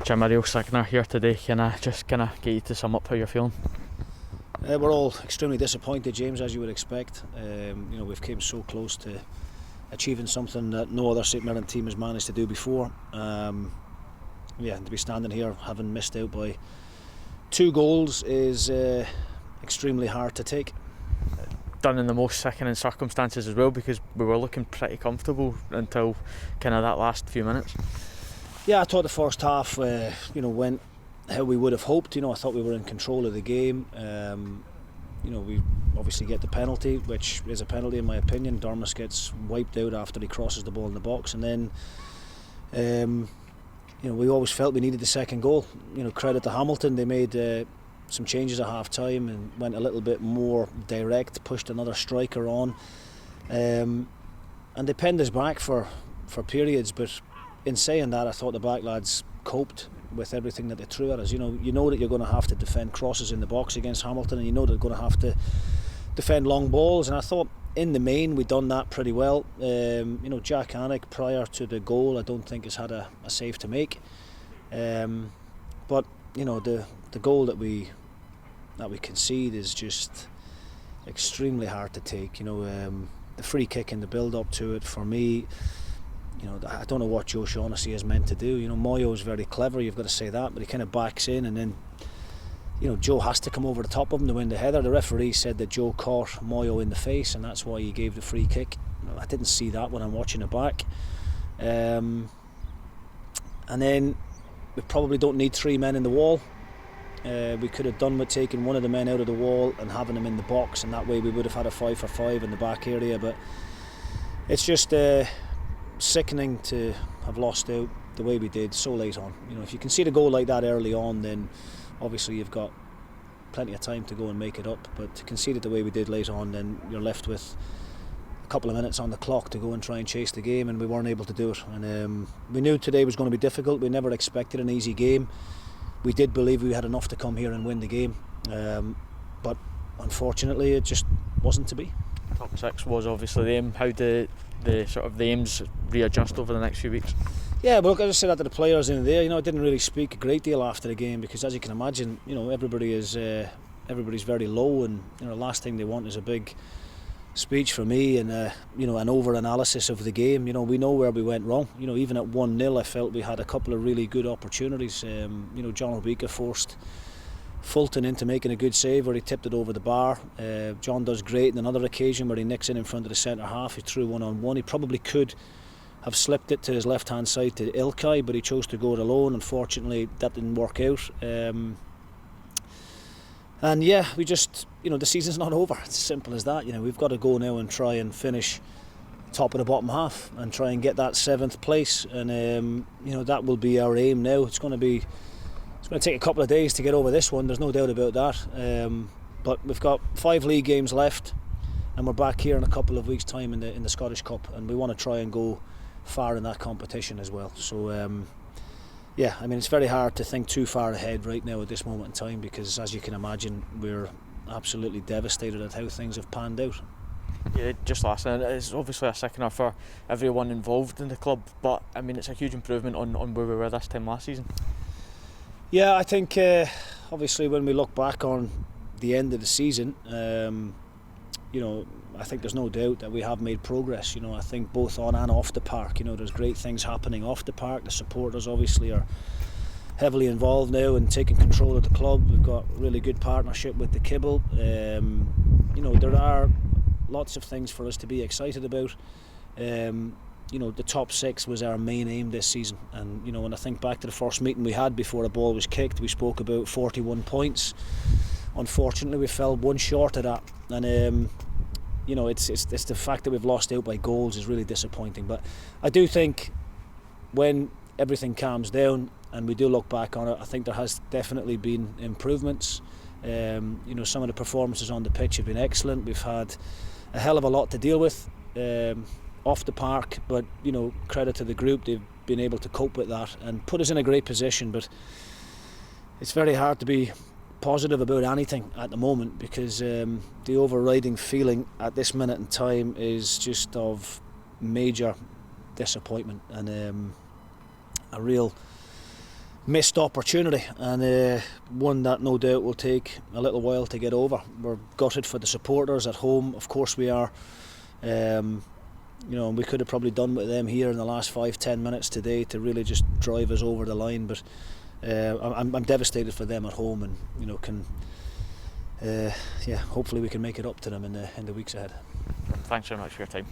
Jim, a real sickener here today. Can I just get you to sum up how you're feeling? We're all extremely disappointed, James, as you would expect. We've came so close to achieving something that no other St Mirren team has managed to do before. And to be standing here having missed out by 2 goals is extremely hard to take. Done in the most sickening circumstances as well, because we were looking pretty comfortable until kind of that last few minutes. Yeah, I thought the first half went how we would have hoped. I thought we were in control of the game. We obviously get the penalty, which is a penalty in my opinion. Dormus gets wiped out after he crosses the ball in the box, and then we always felt we needed the second goal. Credit to Hamilton, they made some changes at half time and went a little bit more direct, pushed another striker on, and they penned us back for periods. But in saying that, I thought the back lads coped with everything that they threw at us. You know that you're going to have to defend crosses in the box against Hamilton, and you know they're going to have to defend long balls, and I thought in the main we'd done that pretty well. Jack Anick, prior to the goal, I don't think has had a save to make, but the goal that we concede is just extremely hard to take. The free kick and the build up to it, for me, I don't know what Joe Shaughnessy is meant to do. Moyo is very clever, you've got to say that, but he kind of backs in, and then Joe has to come over the top of him to win the header. The referee said that Joe caught Moyo in the face, and that's why he gave the free kick. I didn't see that when I'm watching it back. And then we probably don't need 3 men in the wall. We could have done with taking one of the men out of the wall and having him in the box, and that way we would have had a 5-for-5 in the back area. But it's just sickening to have lost out the way we did so late on. If you can see the goal like that early on, then obviously you've got plenty of time to go and make it up. But to concede it the way we did late on, then you're left with a couple of minutes on the clock to go and try and chase the game, and we weren't able to do it. And we knew today was going to be difficult. We never expected an easy game. We did believe we had enough to come here and win the game, but unfortunately it just wasn't to be. Top 6 was obviously the aim. How do the aims readjust over the next few weeks? Yeah, but look, I just said that to the players in there. I didn't really speak a great deal after the game, because as you can imagine, everybody's very low, and the last thing they want is a big speech from me and an over analysis of the game. We know where we went wrong. Even at 1-0, I felt we had a couple of really good opportunities. John Obika forced Fulton into making a good save where he tipped it over the bar. John does great in another occasion where he nicks in front of the centre half. He threw 1-on-1. He probably could have slipped it to his left hand side to Ilkay, but he chose to go it alone. Unfortunately, that didn't work out. We just, the season's not over. It's as simple as that. We've got to go now and try and finish top of the bottom half and try and get that 7th place, and that will be our aim now. It's going to take a couple of days to get over this one, there's no doubt about that, but we've got 5 league games left, and we're back here in a couple of weeks' time in the Scottish Cup, and we want to try and go far in that competition as well. So it's very hard to think too far ahead right now at this moment in time, because as you can imagine, we're absolutely devastated at how things have panned out. Yeah, just last night, it's obviously a sickener for everyone involved in the club, but it's a huge improvement on where we were this time last season. Yeah, I think obviously when we look back on the end of the season, I think there's no doubt that we have made progress. I think both on and off the park, there's great things happening off the park. The supporters obviously are heavily involved now and taking control of the club. We've got a really good partnership with the Kibble. There are lots of things for us to be excited about. The top 6 was our main aim this season, and when I think back to the first meeting we had before a ball was kicked, we spoke about 41 points. Unfortunately, we fell one short of that, and it's the fact that we've lost out by goals is really disappointing. But I do think when everything calms down and we do look back on it, I think there has definitely been improvements. Some of the performances on the pitch have been excellent. We've had a hell of a lot to deal with off the park, but credit to the group, they've been able to cope with that and put us in a great position. But it's very hard to be positive about anything at the moment, because the overriding feeling at this minute in time is just of major disappointment and a real missed opportunity, and one that no doubt will take a little while to get over. We're gutted for the supporters at home, of course we are. We could have probably done with them here in the last 5-10 minutes today to really just drive us over the line, but I'm devastated for them at home, and hopefully we can make it up to them in the weeks ahead. Thanks very much for your time.